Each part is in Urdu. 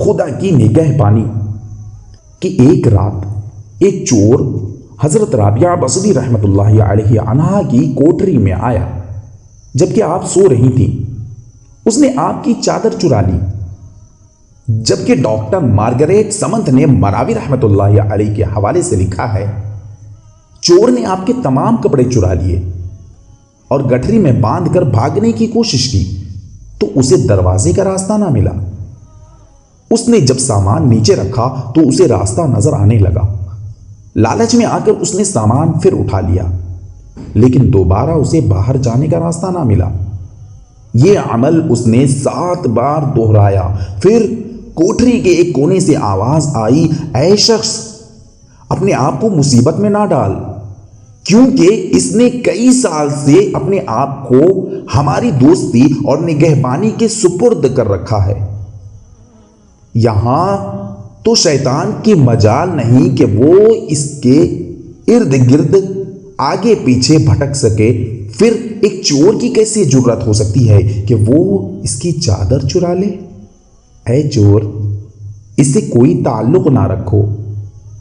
خدا کی نگہبانی کہ ایک رات ایک چور حضرت رابعہ بصری رحمۃ اللہ علیہ عنہا کی کوٹری میں آیا جبکہ آپ سو رہی تھیں۔ اس نے آپ کی چادر چرا لی، جبکہ ڈاکٹر مارگریٹ سمنتھ نے مناوی رحمۃ اللہ علیہ کے حوالے سے لکھا ہے چور نے آپ کے تمام کپڑے چرا لیے اور گٹھری میں باندھ کر بھاگنے کی کوشش کی تو اسے دروازے کا راستہ نہ ملا۔ اس نے جب سامان نیچے رکھا تو اسے راستہ نظر آنے لگا۔ لالچ میں آ کر اس نے سامان پھر اٹھا لیا، لیکن دوبارہ اسے باہر جانے کا راستہ نہ ملا۔ یہ عمل اس نے 7 بار دہرایا۔ پھر کوٹری کے ایک کونے سے آواز آئی، اے شخص، اپنے آپ کو مصیبت میں نہ ڈال، کیونکہ اس نے کئی سال سے اپنے آپ کو ہماری دوستی اور نگہبانی کے سپرد کر رکھا ہے۔ یہاں تو شیطان کی مجال نہیں کہ وہ اس کے ارد گرد آگے پیچھے بھٹک سکے۔ پھر ایک چور کی کیسی جرات ہو سکتی ہے کہ وہ اس کی چادر چرا لے؟ اے چور، اس سے کوئی تعلق نہ رکھو،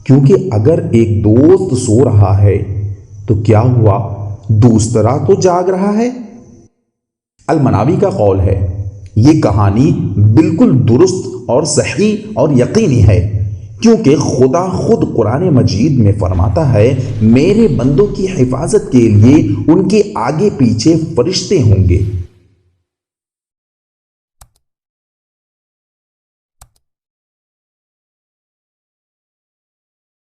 کیونکہ اگر ایک دوست سو رہا ہے تو کیا ہوا، دوسرا تو جاگ رہا ہے۔ المناوی کا قول ہے یہ کہانی بالکل درست اور صحیح اور یقینی ہے، کیونکہ خدا خود قرآن مجید میں فرماتا ہے میرے بندوں کی حفاظت کے لیے ان کے آگے پیچھے فرشتے ہوں گے۔